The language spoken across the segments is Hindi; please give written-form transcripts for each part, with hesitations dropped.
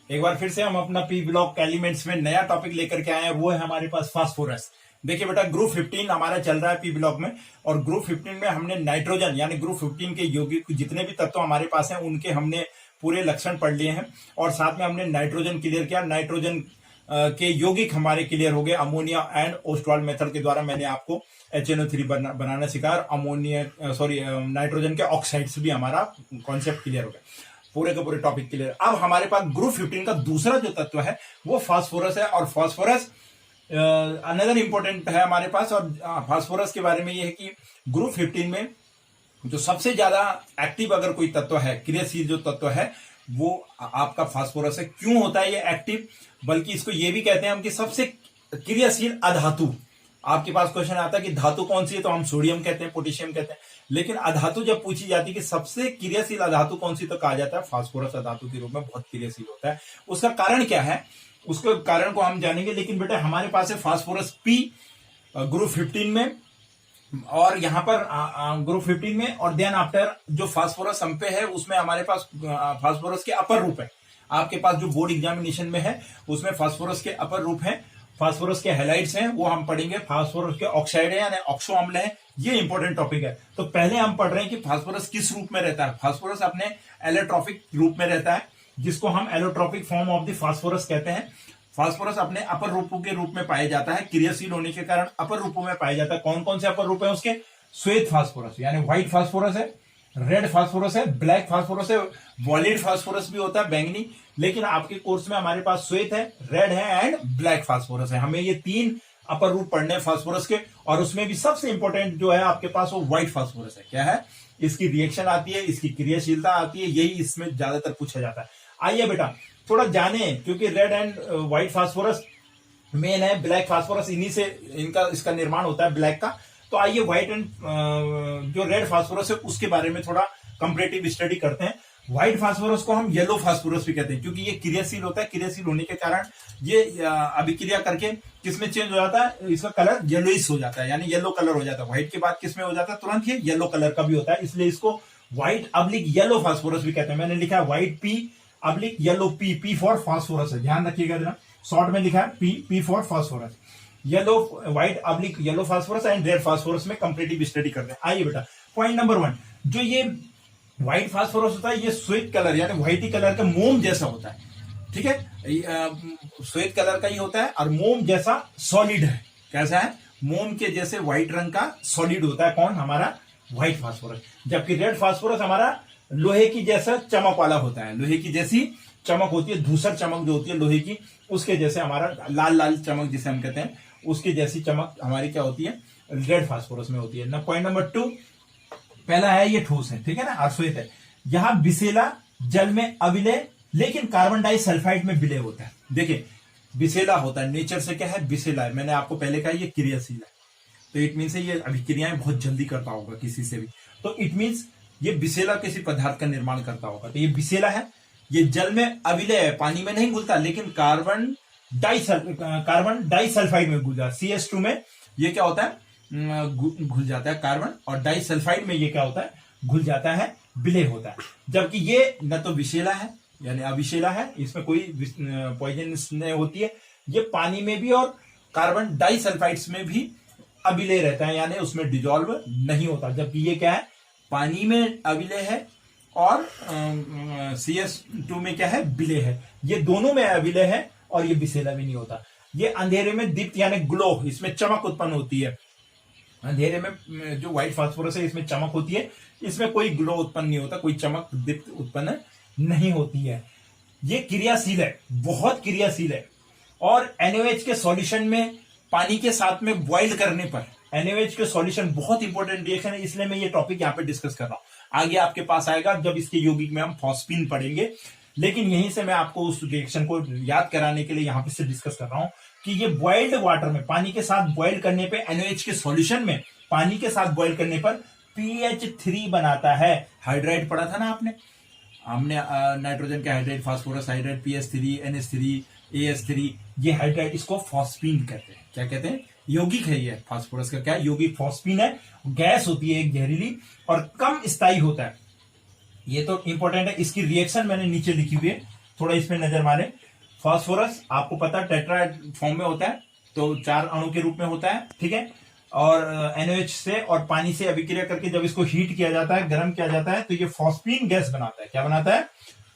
एक बार फिर से हम अपना पी ब्लॉक एलिमेंट्स में नया टॉपिक लेकर के आए हैं, वो है हमारे पास फास्फोरस। देखिए बेटा, ग्रुप 15 हमारा चल रहा है पी ब्लॉक में, और ग्रुप 15 में हमने नाइट्रोजन यानी ग्रुप 15 के यौगिक जितने भी तत्व हमारे पास हैं उनके हमने पूरे लक्षण पढ़ लिए हैं, और साथ में हमने नाइट्रोजन क्लियर किया। नाइट्रोजन के यौगिक हमारे क्लियर हो गए अमोनिया एंड ओस्टवाल्ड मेथड के द्वारा। मैंने आपको HNO3 बनाना सिखाया, और अमोनिया नाइट्रोजन के ऑक्साइड्स भी हमारा कॉन्सेप्ट क्लियर हो गया, पूरे के पूरे टॉपिक क्लियर। अब हमारे पास ग्रुप 15 का दूसरा जो तत्व है वो फास्फोरस है, और फास्फोरस अनदर इंपॉर्टेंट है हमारे पास। और फास्फोरस के बारे में ये है कि ग्रुप 15 में जो सबसे ज्यादा एक्टिव अगर कोई तत्व है, क्रियाशील जो तत्व है, वो आपका फास्फोरस है। क्यों होता है ये एक्टिव? बल्कि इसको ये भी कहते हैं हम कि सबसे क्रियाशील अधातु। आपके पास क्वेश्चन आता है कि धातु कौन सी है, तो हम सोडियम कहते हैं, पोटेशियम कहते हैं। लेकिन अधातु जब पूछी जाती है कि सबसे क्रियाशील अधातु कौन सी, तो कहा जाता है फास्फोरस अधातु के रूप में बहुत क्रियाशील होता है। उसका कारण क्या है, उसके कारण को हम जानेंगे। लेकिन बेटा हमारे पास है फास्फोरस पी ग्रुप 15 में, और यहां पर ग्रुप 15 में, और देन आफ्टर जो फास्फोरस हम पे है उसमें हमारे पास फास्फोरस के अपर रूप है। आपके पास जो बोर्ड एग्जामिनेशन में है उसमें फास्फोरस के अपर रूप है, फास्फोरस के हैलाइड्स हैं, वो हम पढ़ेंगे। फास्फोरस के ऑक्साइड है यानी ऑक्सो अम्ल है, ये इंपॉर्टेंट टॉपिक है। तो पहले हम पढ़ रहे हैं कि फास्फोरस किस रूप में रहता है। फास्फोरस अपने एलोट्रॉपिक रूप में रहता है, जिसको हम allotropic form of the phosphorus कहते हैं। फास्फोरस अपने अपर रूपों के रूप में पाया जाता है, क्रियाशील होने के कारण अपर रूपों में पाया जाता है। कौन कौन से अपर रूप है उसके? श्वेत फास्फोरस यानी व्हाइट फास्फोरस है, रेड फास्फोरस है, ब्लैक फास्फोरस है, वॉलिड फास्फोरस भी होता है, बैंगनी। लेकिन आपके कोर्स में हमारे पास श्वेत है, रेड है एंड ब्लैक फास्फोरस है। हमें ये तीन अपर रूप पढ़ने हैं फास्फोरस के, और उसमें भी सबसे इंपॉर्टेंट जो है आपके पास वो व्हाइट फास्फोरस है। क्या है? इसकी रिएक्शन आती है, इसकी क्रियाशीलता आती है, यही इसमें ज्यादातर पूछा जाता है। आइए बेटा थोड़ा जाने, क्योंकि red and white phosphorus main है, ब्लैक फास्फोरस इन्हीं से इसका निर्माण होता है ब्लैक का। तो आइए व्हाइट एंड जो रेड फास्फोरस है उसके बारे में थोड़ा कंपैरेटिव स्टडी करते हैं। व्हाइट फास्फोरस को हम येलो फास्फोरस भी कहते हैं, क्योंकि ये क्रियाशील होता है। क्रियाशील होने के कारण ये अभिक्रिया करके किसमें चेंज हो जाता है, इसका कलर येलोइश हो जाता है, यानी येलो कलर हो जाता है। व्हाइट के बाद किसमें हो जाता है? तुरंत ये येलो कलर का भी होता है, इसलिए इसको व्हाइट अब्लिक येलो फास्फोरस भी कहते हैं। मैंने लिखा है white P oblique yellow P, P for phosphorus है, ध्यान रखिएगा जरा। शॉर्ट में लिखा है P, P for phosphorus. Yellow white oblique yellow phosphorus and red phosphorus में कंपैरेटिव स्टडी करते हैं। आइए बेटा पॉइंट नंबर 1, जो ये व्हाइट फास्फोरस होता है ये श्वेत कलर यानी व्हाइटी कलर का मोम जैसा होता है। ठीक है, श्वेत कलर का ही होता है, और मोम जैसा सॉलिड है। कैसा है? मोम के जैसे व्हाइट रंग का सॉलिड होता है। कौन? हमारा व्हाइट फास्फोरस। जबकि रेड फास्फोरस हमारा लोहे की जैसा चमक वाला होता है, लोहे की जैसी चमक होती है, धूसर चमक जो होती है लोहे की, उसके जैसे हमारा लाल लाल चमक जिसे हम कहते हैं, उसकी जैसी चमक हमारी क्या होती है? रेड फास्फोरस में होती है ना। पॉइंट नंबर 2, पहला है ये ठोस है, ठीक है ना, अर्श्वेत है। यहां विषैला जल में अविलय, लेकिन कार्बन डाइसल्फाइड में विलय होता है। देखिए विषैला होता है, नेचर से क्या है? विषैला है। मैंने आपको पहले कहा ये क्रियाशील है, तो इट मीन ये अभिक्रियाएं बहुत जल्दी करता होगा किसी से भी, तो इट मीन ये विषैला किसी पदार्थ का निर्माण करता होगा। तो ये विषैला है, ये जल में अविलय है, पानी में नहीं घुलता, लेकिन कार्बन डाइसल्फाइड में घुल जाता है। CH2 में ये क्या होता है? घुल जाता है कार्बन, और डाइसल्फाइड में ये क्या होता है? घुल जाता है, विलय होता है। जबकि ये न तो विषैला है यानी अविषैला है, इसमें कोई पॉइजनस नहीं होती है, ये पानी में भी और कार्बन डाइसल्फाइड्स में भी अविलय रहता है, यानी उसमें डिजोल्व नहीं होता। जबकि ये क्या है? पानी में अविलय है, और CH2 में क्या है? विलय है। ये दोनों में अविलय है, और ये विषैला भी नहीं होता। ये अंधेरे में दीप्त यानी ग्लो, इसमें चमक उत्पन्न होती है। अंधेरे में जो व्हाइट फास्फोरस है इसमें चमक होती है, इसमें कोई ग्लो उत्पन्न नहीं होता, कोई चमक दीप्त उत्पन्न नहीं होती है। ये क्रियाशील है, बहुत क्रियाशील है। और NaOH के सॉल्यूशन में पानी के साथ में बॉइल करने पर NaOH के सॉल्यूशन बहुत इंपॉर्टेंट रिएक्शन है, इसलिए मैं ये टॉपिक यहाँ पे डिस्कस कर रहा हूं। आगे आपके पास आएगा जब इसके यौगिक में हम फॉस्फीन पढ़ेंगे, लेकिन यहीं से मैं आपको उस रिएक्शन को याद कराने के लिए यहाँ पे से डिस्कस कर रहा हूं कि ये बॉइल्ड वाटर में पानी के साथ बॉइल करने पे NaOH के सॉल्यूशन में पानी के साथ बॉइल करने पर PH3 बनाता है। हाइड्राइड पढ़ा था ना आपने, हमने नाइट्रोजन के hydride, phosphorus hydride, PH3, NH3, AH3, ये हाइड्राइड, इसको फॉस्फीन कहते हैं। क्या कहते हैं? यौगिक है ये फास्फोरस का, क्या यौगिक? फॉस्फीन है। गैस होती है एक जहरीली, और कम स्थायी होता है। ये तो इंपॉर्टेंट है। इसकी रिएक्शन मैंने नीचे लिखी हुई है, थोड़ा इसमें नजर मारे। फास्फोरस आपको पता टेट्राहेड फॉर्म में होता है, तो 4 अणु के रूप में होता है, ठीक है। और NaOH से और पानी से अभिक्रिया करके जब इसको हीट किया जाता है, गर्म किया जाता है, तो ये फॉस्फीन गैस बनाता है। क्या बनाता है?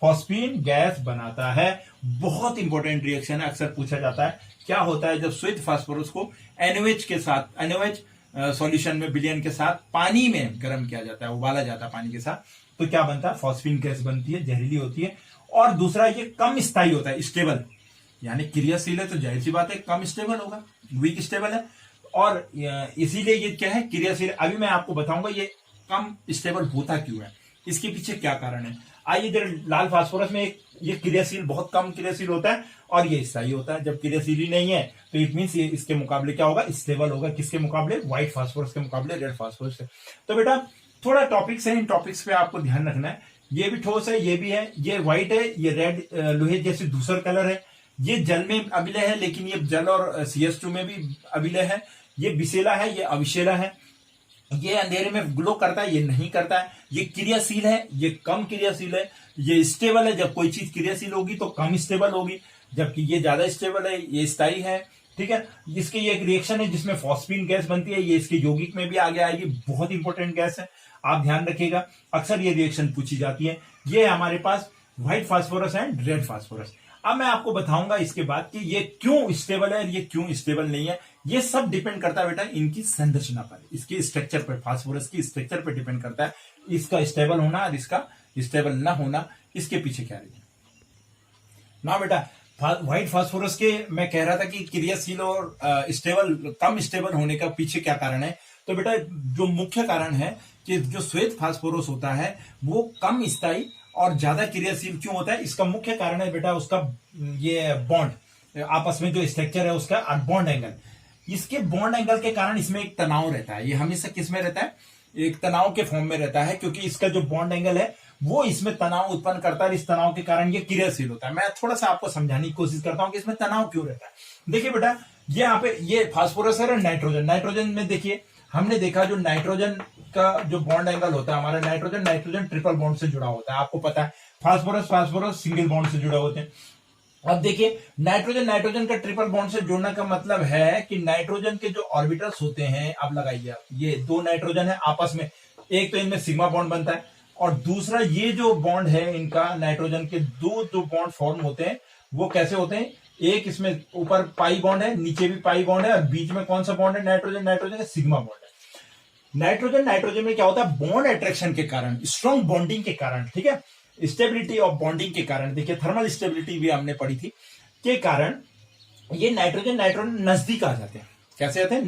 फॉस्फीन गैस बनाता है। बहुत इंपॉर्टेंट रिएक्शन है, अक्सर पूछा जाता है। क्या होता है जब श्वेत फास्फोरस को NaOH के साथ, NaOH सॉल्यूशन में विलयन के साथ पानी में गर्म किया जाता है, उबाला जाता है पानी के साथ, तो क्या बनता है? फॉस्फीन गैस बनती है, जहरीली होती है। और दूसरा, ये कम स्थायी होता है, स्टेबल, यानी क्रियाशील है तो जाहिर सी बात है कम स्टेबल होगा, वीक स्टेबल है। और इसीलिए ये क्या है? क्रियाशील। अभी मैं आपको बताऊंगा ये कम स्टेबल होता क्यों है, इसके पीछे क्या कारण है। आइए जरा, लाल फास्फोरस में ये क्रियाशील, बहुत कम क्रियाशील होता है और ये स्थायी होता है। जब क्रियाशील ही नहीं है तो इट मीन्स ये इसके मुकाबले क्या होगा? स्टेबल होगा। किसके मुकाबले? व्हाइट फास्फोरस के मुकाबले रेड फास्फोरस से। तो बेटा थोड़ा टॉपिक्स है, इन टॉपिक्स पे आपको ध्यान रखना है। ये भी ठोस है, ये भी है, ये व्हाइट है, ये रेड लोहे जैसे धूसर कलर है। ये जल में अविलय है, लेकिन ये जल और CH2 में भी अविलय है। ये विषैला है, ये अविषैला है। ये अंधेरे में ग्लो करता है, ये नहीं करता है। ये क्रियाशील है, ये कम क्रियाशील है। ये स्टेबल है, जब कोई चीज क्रियाशील होगी तो कम स्टेबल होगी, जबकि ये ज्यादा स्टेबल है, ये स्थायी है, ठीक है। इसके ये एक रिएक्शन है जिसमें फॉस्फीन गैस बनती है, ये इसके यौगिक में भी आगे आएगी। बहुत इंपॉर्टेंट गैस है, आप ध्यान रखिएगा, अक्सर ये रिएक्शन पूछी जाती है। ये हमारे पास white phosphorus and red phosphorus. अब मैं आपको बताऊंगा इसके बाद कि ये क्यों स्टेबल है और ये क्यों स्टेबल नहीं है। ये सब डिपेंड करता है बेटा इनकी संरचना पर, इसकी स्ट्रक्चर पर, फास्फोरस की स्ट्रक्चर पर डिपेंड करता है इसका स्टेबल होना और इसका स्टेबल ना होना, इसके पीछे क्या रीजन ना बेटा। व्हाइट फास्फोरस के मैं कह रहा था कि क्रियाशील और स्टेबल, कम स्टेबल होने का पीछे क्या कारण है। तो बेटा जो मुख्य कारण है कि जो श्वेत फास्फोरस होता है वो कम स्थायी और ज्यादा क्रियाशील क्यों होता है, इसका मुख्य कारण है बेटा उसका ये बॉन्ड, आपस में जो स्ट्रक्चर है उसका बॉन्ड एंगल। इसके बॉन्ड एंगल के कारण इसमें एक तनाव रहता है। ये हमेशा किस में रहता है? एक तनाव के फॉर्म में रहता है, क्योंकि इसका जो बॉन्ड एंगल है वो इसमें तनाव उत्पन्न करता है। इस तनाव के कारण ये क्रियाशील होता है। मैं थोड़ा सा आपको समझाने की कोशिश करता हूं कि इसमें तनाव क्यों रहता है। देखिए बेटा, ये यहाँ पे ये फास्फोरस है, नाइट्रोजन। नाइट्रोजन में देखिए, हमने देखा जो नाइट्रोजन का जो बॉन्ड एंगल होता है हमारा, नाइट्रोजन ट्रिपल बॉन्ड से जुड़ा होता है, आपको पता है। फास्फोरस सिंगल बॉन्ड से जुड़े होते हैं। अब देखिए, नाइट्रोजन का ट्रिपल बॉन्ड से जुड़ने का मतलब है कि नाइट्रोजन के जो ऑर्बिटल्स होते हैं, अब लगाइए आप, ये 2 नाइट्रोजन है आपस में, एक तो इनमें सिग्मा बॉन्ड बनता है और दूसरा ये जो बॉन्ड है इनका, नाइट्रोजन के 2 जो बॉन्ड फॉर्म होते हैं वो कैसे होते हैं? एक इसमें ऊपर पाई बॉन्ड है, नीचे भी पाई बॉन्ड है और बीच में कौन सा बॉन्ड है? नाइट्रोजन का सिग्मा बॉन्ड है। नाइट्रोजन में क्या होता है? बॉन्ड अट्रैक्शन के कारण, स्ट्रॉन्ग बॉन्डिंग के कारण, ठीक है, स्टेबिलिटी ऑफ बॉन्डिंग के कारण, देखिए थर्मल स्टेबिलिटी भी हमने पढ़ी थी, के कारण ये नाइट्रोजन नजदीक आ जाते हैं। कैसे आते हैं?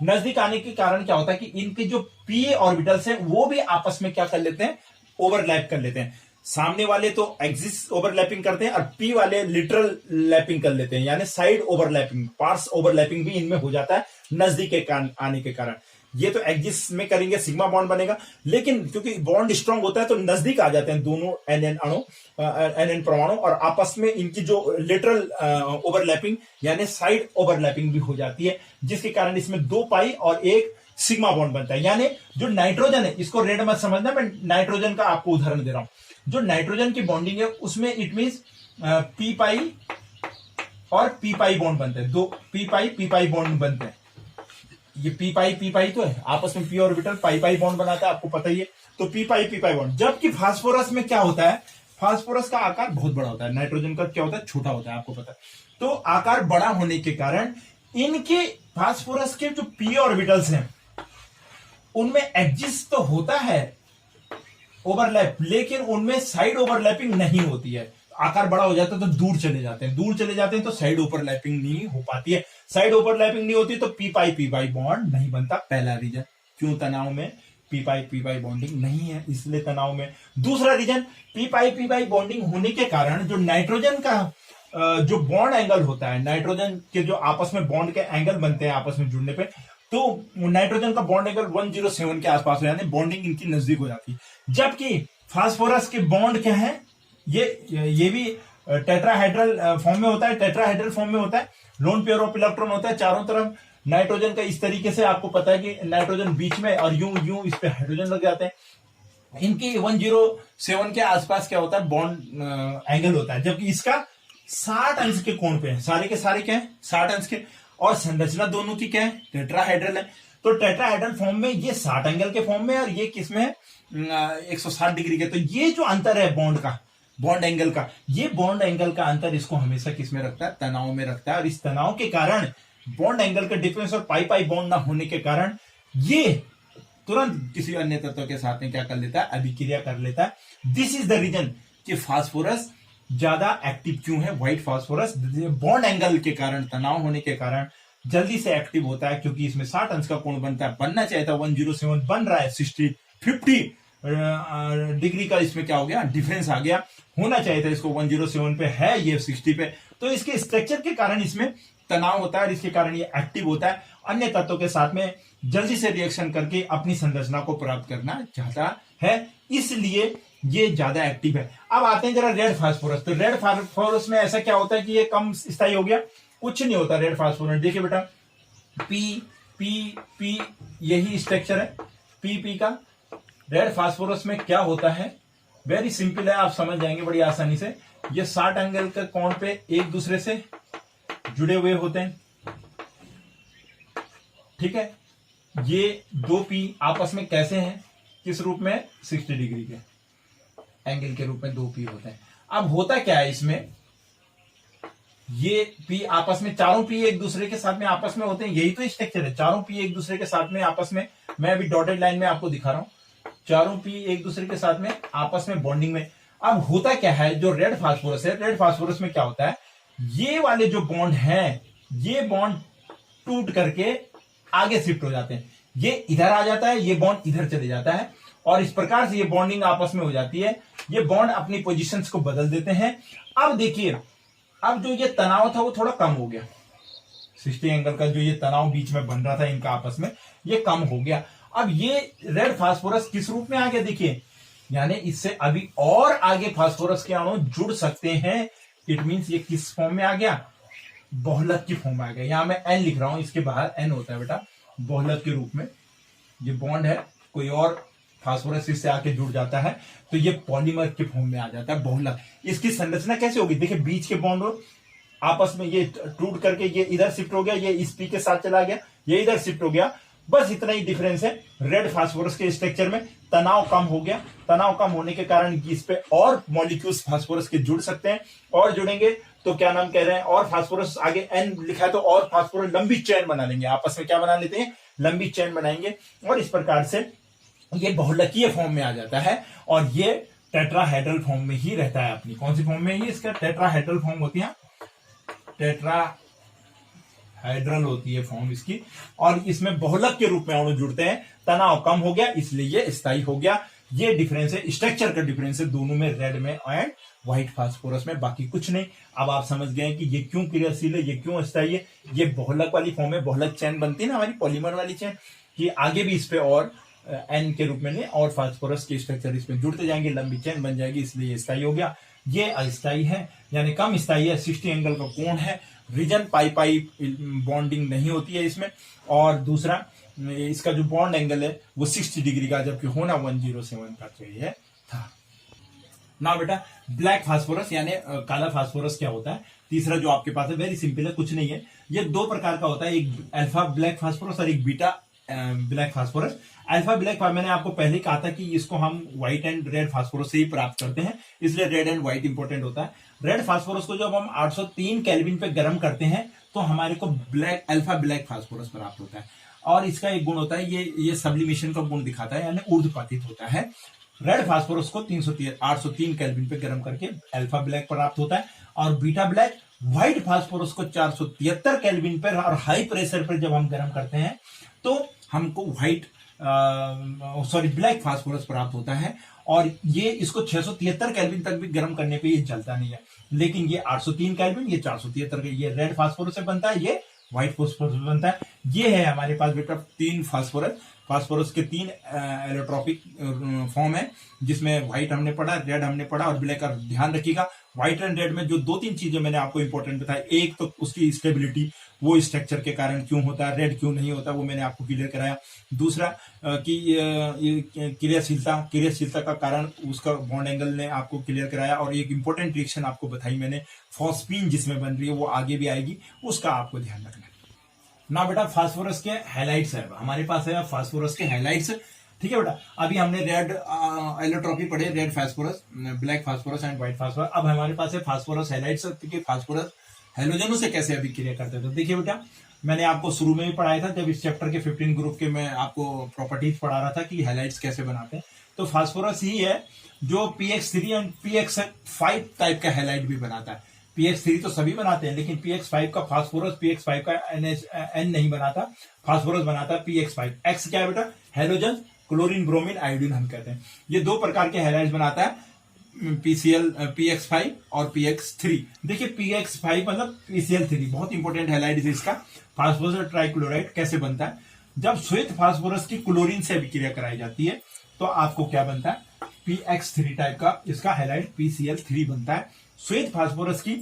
नजदीक आने के कारण क्या होता है कि इनके जो पी ऑर्बिटल्स हैं वो भी आपस में क्या कर लेते हैं? ओवरलैप कर लेते हैं। सामने वाले तो एक्सिस ओवरलैपिंग करते हैं और पी वाले लिटरल लैपिंग कर लेते हैं, यानी साइड ओवरलैपिंग, पार्ट्स ओवरलैपिंग भी इनमें हो जाता है नजदीक के आने के कारण। ये तो एक्सिस में करेंगे, सिग्मा बॉन्ड बनेगा, लेकिन क्योंकि बॉन्ड स्ट्रांग होता है तो नजदीक आ जाते हैं दोनों एन परमाणु, और आपस में इनकी जो लिटरल ओवरलैपिंग यानी साइड ओवरलैपिंग भी हो जाती है, जिसके कारण इसमें 2 पाई और 1 सिग्मा बॉन्ड बनता है। यानी जो नाइट्रोजन है, इसको रेड मत समझना, मैं नाइट्रोजन का आपको उदाहरण दे रहा हूं। जो नाइट्रोजन की बॉन्डिंग है उसमें इट मींस पी पाई और पी पाई बॉन्ड बनते हैं, 2 पी पाई बॉन्ड बनते हैं। ये पी पाई तो है, आपस में पी ऑर्बिटल पाई बॉन्ड बनाता है, आपको पता ही है। तो पी पाई बॉन्ड। जबकि फास्फोरस में क्या होता है? फास्फोरस का आकार बहुत बड़ा होता है, नाइट्रोजन का क्या होता है? छोटा होता है, आपको पता है। तो आकार बड़ा होने के कारण इनके फास्फोरस के जो पी ऑर्बिटल्स हैं उनमें एक्सिस तो होता है ओवरलैप, लेकिन उनमें साइड ओवरलैपिंग नहीं होती है। आकार बड़ा हो जाता है तो दूर चले जाते हैं, तो साइड ओवरलैपिंग नहीं हो पाती है। साइड ओवरलैपिंग नहीं होती तो पी पाई बॉन्ड नहीं बनता। पहला रीजन क्यों तनाव में पी पाई बॉन्डिंग नहीं है, इसलिए तनाव में। दूसरा रीजन, पी पाई बॉन्डिंग होने के कारण जो नाइट्रोजन का जो बॉन्ड एंगल होता है, नाइट्रोजन के जो आपस में बॉन्ड के एंगल बनते हैं आपस में जुड़ने पे, तो नाइट्रोजन का बॉन्ड एंगल 107 के आसपास हो, यानी बॉन्डिंग इनकी नजदीक हो जाती है। जबकि फास्फोरस के बॉन्ड क्या है? ये भी टेट्राहेड्रल फॉर्म में होता है, लोन पेयर ऑफ इलेक्ट्रॉन होता है चारों तरफ। नाइट्रोजन का इस तरीके से आपको पता है कि नाइट्रोजन बीच में और यूं इस पे हाइड्रोजन लग जाते हैं। इनकी 107 के आसपास क्या होता है, बॉन्ड एंगल होता है, जबकि इसका 60 अंश के कोण पे है। सारे के सारे क्या है, 60 अंश के। और संरचना दोनों की क्या है, टेट्राहेड्रल है। तो टेट्राहेड्रल फॉर्म में ये 60 एंगल के फॉर्म में, और ये किसमें है, 160 डिग्री के। तो ये जो अंतर है बॉन्ड का, बॉन्ड एंगल का, ये बॉन्ड एंगल का अंतर इसको हमेशा किसमें रखता है, तनाव में रखता है। और इस तनाव के कारण, बॉन्ड एंगल का डिफरेंस और पाई पाई बॉन्ड ना होने के कारण, ये तुरंत किसी अन्य तत्व के साथ में क्या कर लेता है, अभिक्रिया कर लेता है। दिस इज द रीजन कि फास्फोरस ज्यादा एक्टिव क्यों है, व्हाइट फास्फोरस बॉन्ड एंगल के कारण, तनाव होने के कारण जल्दी से एक्टिव होता है, क्योंकि इसमें 60 अंश का कोण बनता है। बनना चाहिए था 107, बन रहा है 50 डिग्री का, इसमें क्या हो गया, डिफरेंस आ गया। होना चाहिए था इसको 107 पे, है ये 60 पे। तो इसके स्ट्रक्चर के कारण इसमें तनाव होता है, और इसके कारण ये एक्टिव होता है, अन्य तत्वों के साथ में जल्दी से रिएक्शन करके अपनी संरचना को प्राप्त करना चाहता है, इसलिए ये ज्यादा एक्टिव है। अब आते हैं जरा रेड फास्फोरस। तो रेड फास्फोरस में ऐसा क्या होता है कि ये कम स्थायी हो गया, कुछ नहीं होता रेड फास्फोरस। देखिए बेटा, पी पी पी यही स्ट्रक्चर है पी पी का। रेड फास्फोरस में क्या होता है, वेरी सिंपल है, आप समझ जाएंगे बड़ी आसानी से। ये 60 एंगल के कोण पे एक दूसरे से जुड़े हुए होते हैं, ठीक है। ये दो पी आपस में कैसे हैं, किस रूप में, 60 डिग्री के एंगल के रूप में दो पी होते हैं। अब होता क्या है इसमें, ये पी आपस में, चारों पी एक दूसरे के साथ में आपस में होते हैं, यही तो स्ट्रक्चर है। चारों पी एक दूसरे के साथ में आपस में, मैं अभी डॉटेड लाइन में आपको दिखा रहा हूं, चारों पी एक दूसरे के साथ में आपस में बॉन्डिंग में। अब होता क्या है, जो रेड फास्फोरस है, रेड फास्फोरस में क्या होता है, ये वाले जो बॉन्ड हैं, ये बॉन्ड टूट करके आगे शिफ्ट हो जाते हैं। ये इधर आ जाता है, ये बॉन्ड इधर चले जाता है, और इस प्रकार से ये बॉन्डिंग आपस में हो जाती है। ये बॉन्ड अपनी पोजीशंस को बदल देते हैं। अब देखिए, अब जो ये तनाव था वो थोड़ा कम हो गया, 60 एंगल का जो ये तनाव बीच में बन रहा था इनका आपस में, ये कम हो गया। अब ये रेड फास्फोरस किस रूप में आ गया, देखिए, यानी इससे अभी और आगे फास्फोरस के अणु जुड़ सकते हैं। इट मींस ये किस फॉर्म में आ गया, बहुलक की फॉर्म में आ गया। यहां मैं एन लिख रहा हूं, इसके बाहर एन होता है बेटा, बहुलक के रूप में। ये बॉन्ड है, कोई और फास्फोरस इससे आके जुड़ जाता है, तो ये पॉलीमर के फॉर्म में आ जाता है, बहुलक। इसकी संरचना कैसे होगी, देखिए, बीच के बॉन्ड आपस में ये टूट करके ये इधर शिफ्ट हो गया, ये इस पी के साथ चला गया, ये इधर शिफ्ट हो गया, बस इतना ही डिफरेंस है। रेड फास्फोरस के स्ट्रक्चर में तनाव कम हो गया, तनाव कम होने के कारण इस पे और मॉलिक्यूल्स फास्फोरस के जुड़ सकते हैं, और जुड़ेंगे तो क्या नाम कह रहे हैं, और फास्फोरस आगे एन लिखा है तो और फास्फोरस लंबी चेन बना लेंगे, आपस में क्या बना लेते हैं, लंबी चेन बनाएंगे, और इस प्रकार से ये बहुलकीय फॉर्म में आ जाता है। और ये टेट्राहेड्रल फॉर्म में ही रहता है अपनी, कौन सी फॉर्म में, ये इसका टेट्राहेड्रल फॉर्म होती है, टेट्राहेड्रल होती है फॉर्म इसकी, और इसमें बहुलक के रूप में अणु जुड़ते हैं। तनाव कम हो गया, इसलिए ये स्थायी हो गया। ये डिफरेंस है, स्ट्रक्चर का डिफरेंस है दोनों में, रेड में एंड व्हाइट फास्फोरस में, बाकी कुछ नहीं। अब आप समझ गए कि ये क्यों क्रियाशील है, ये क्यों स्थायी है। ये बहुलक वाली फॉर्म है, बहुलक चेन बनती है ना हमारी, पॉलीमर वाली चेन, कि आगे भी इस पे और एन के रूप में नहीं, और फास्फोरस के स्ट्रक्चर इसमें जुड़ते जाएंगे, लंबी चेन बन जाएगी, इसलिए ये स्थायी हो गया। ये अस्थायी है, यानी कम स्थायी है, 60 एंगल का कोण है, रीजन पाई पाई बॉन्डिंग नहीं होती है इसमें। और दूसरा, इसका जो बॉन्ड एंगल है वो 60 डिग्री का, जबकि होना 107 का चाहिए था ना बेटा। ब्लैक फास्फोरस यानी काला फास्फोरस क्या होता है, तीसरा जो आपके पास है, वेरी सिंपल है, कुछ नहीं है। ये दो प्रकार का होता है, एक अल्फा ब्लैक फास्फोरस और एक beta black phosphorus. Alpha black, मैंने आपको पहले कहा था कि इसको हम व्हाइट एंड रेड फास्फोरस से ही प्राप्त करते हैं, इसलिए रेड एंड व्हाइट इंपॉर्टेंट होता है। रेड फास्फोरस को जब हम 803 केल्विन पे गर्म करते हैं तो हमारे को ब्लैक अल्फा ब्लैक फास्फोरस प्राप्त होता है। और इसका एक गुण होता है, ये सब्लिमेशन का गुण दिखाता है, यानी ऊर्ध्वपातित होता है। रेड फास्फोरस को 803 केल्विन पे गर्म करके अल्फा ब्लैक प्राप्त होता है, और बीटा ब्लैक व्हाइट फास्फोरस को 473 केल्विन पर और हाई प्रेशर पर जब हम गर्म करते हैं तो हमको ब्लैक फास्फोरस प्राप्त होता है। और ये इसको 673 केल्विन तक भी गर्म करने पे ये जलता नहीं है, लेकिन ये 803 केल्विन, ये 473 के, ये रेड फास्फोरस से बनता है, ये व्हाइट फास्फोरस से बनता है। ये है हमारे पास बेटा 3 फास्फोरस के 3 एलोट्रॉपिक फॉर्म है, जिसमें व्हाइट हमने पढ़ा, रेड हमने पढ़ा और ब्लैक। और ध्यान रखिएगा, व्हाइट एंड रेड में जो 2-3 चीजें मैंने आपको इंपॉर्टेंट बताई, एक तो उसकी स्टेबिलिटी, वो स्ट्रक्चर के कारण क्यों होता है, रेड क्यों नहीं होता, वो मैंने आपको क्लियर कराया। दूसरा कि क्रियाशीलता का कारण उसका बॉन्ड एंगल ने आपको क्लियर कराया। और एक इंपॉर्टेंट रिएक्शन आपको बताई मैंने, फॉस्फीन जिसमें बन रही है, वो आगे भी आएगी, उसका आपको ध्यान रखना है ना बेटा। फास्फोरस के हाइलाइट्स है हमारे पास, है फास्फोरस के हाइलाइट्स। ठीक है बेटा, अभी हमने रेड एलोट्रॉपी पढ़े, red phosphorus, black phosphorus and white phosphorus. अब हमारे पास है फास्फोरस हाइलाइट्स कि फास्फोरस हेलोजनों से कैसे अभिक्रिया करते हैं। तो देखिए बेटा, मैंने आपको शुरू में भी पढ़ाया था, जब इस चैप्टर के 15 ग्रुप के मैं आपको प्रॉपर्टीज पढ़ा रहा था कि हाइलाइट्स कैसे बनाते हैं। तो फास्फोरस ही है जो pH3 एंड pH5 टाइप का हाइलाइट भी बनाता है। pH3 तो सभी बनाते हैं, लेकिन pH5 का फास्फोरस, pH5 का N नहीं बनाता, फास्फोरस बनाता है pH5। X क्या है बेटा, हेलोजन, क्लोरीन, ब्रोमीन, आयोडीन हम कहते हैं। ये 2 प्रकार के हाइलाइट्स बनाता है, PX5 और PX3। देखिए PX5 मतलब PCl3, बहुत इंपॉर्टेंट हाइलाइट है इसका। फास्फोरस ट्राइक्लोराइड कैसे बनता है, जब श्वेत फास्फोरस की क्लोरीन से अभिक्रिया कराई जाती है तो आपको क्या बनता है, PX3 टाइप का इसका हाइलाइट PCl3 बनता है। श्वेत फास्फोरस की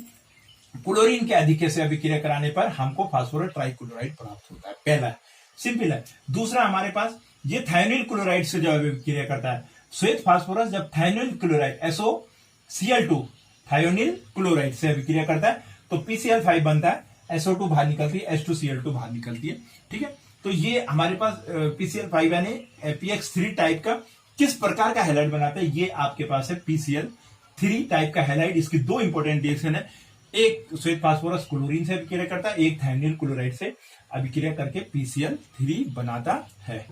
क्लोरीन के अधिक से अभिक्रिया कराने पर हमको फास्फोरस ट्राइक्लोराइड प्राप्त होता है। पहला है, सिंपल है। दूसरा हमारे पास ये थायोनिल क्लोराइड से जब अभिक्रिया करता है, श्वेत फास्फोरस जब thionyl chloride SOCl2 thionyl chloride से अभिक्रिया करता है तो PCl5 बनता है, SO2 बाहर निकलती है, H2Cl2 बाहर निकलती है। ठीक है, तो ये हमारे पास PCl5 यानी PX3 टाइप का किस प्रकार का हैलाइड बनाता है, ये आपके पास है PCl3 टाइप का हैलाइड। इसकी 2 इंपॉर्टेंट रिएक्शन है, एक श्वेत फास्फोरस क्लोरीन से अभिक्रिया करता है, एक थायोनिल क्लोराइड से अभिक्रिया करके PCl3 बनाता है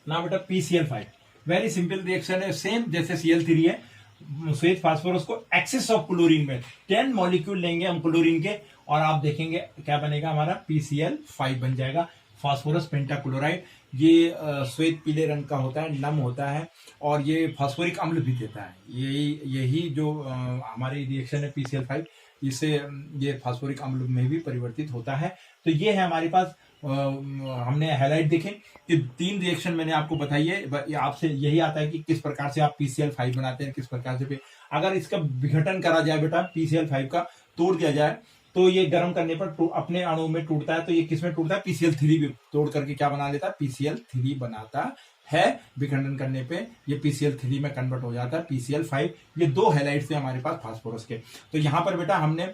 ना बेटा। PCl5 वेरी सिंपल रिएक्शन है, सेम जैसे Cl3 है। श्वेत फास्फोरस को एक्सेस ऑफ क्लोरीन में 10 मॉलिक्यूल लेंगे हम क्लोरीन के, और आप देखेंगे क्या बनेगा, हमारा PCl5 बन जाएगा, फास्फोरस पेंटाक्लोराइड। ये श्वेत पीले रंग का होता है, नम होता है, और ये फास्फोरिक अम्ल भी देता है। यही जो हमारी रिएक्शन है PCl5, इससे ये फास्फोरिक अम्ल में भी परिवर्तित होता है। तो ये है हमारे पास, हमने हाईलाइट देखे कि 3 रिएक्शन मैंने आपको बताई है। आपसे यही आता है कि किस प्रकार से आप PCl5 बनाते हैं, किस प्रकार से अगर इसका विघटन करा जाए बेटा, PCl5 का तोड़ दिया जाए तो ये गर्म करने पर अपने अणु में टूटता है। तो ये किस में टूटता है, PCl3 भी तोड़ करके क्या बना लेता है, PCl3 बनाता है। विखंडन करने पे ये PCl3 में कन्वर्ट हो जाता है PCl5। ये 2 हैलाइट्स थे हमारे पास फास्फोरस के। तो यहां पर बेटा हमने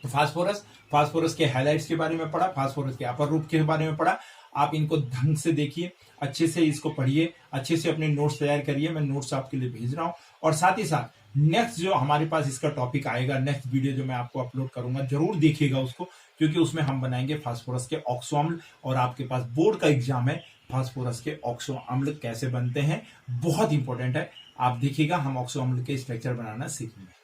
फास्फोरस के हाइलाइट्स के बारे में पढ़ा, फास्फोरस के अपर रूप के बारे में पढ़ा। आप इनको ढंग से देखिए, अच्छे से इसको पढ़िए, अच्छे से अपने नोट्स तैयार करिए। मैं नोट्स आपके लिए भेज रहा हूं, और साथ ही साथ नेक्स्ट जो हमारे पास इसका टॉपिक आएगा, नेक्स्ट वीडियो जो मैं आपको अपलोड करूंगा, जरूर देखिएगा उसको, क्योंकि उसमें हम बनाएंगे फास्फोरस के ऑक्सो अम्ल। और आपके पास बोर्ड का एग्जाम है, फास्फोरस के ऑक्सो अम्ल कैसे बनते हैं, बहुत इंपॉर्टेंट है। आप देखिएगा, हम ऑक्सो अम्ल के स्ट्रक्चर बनाना सीखेंगे।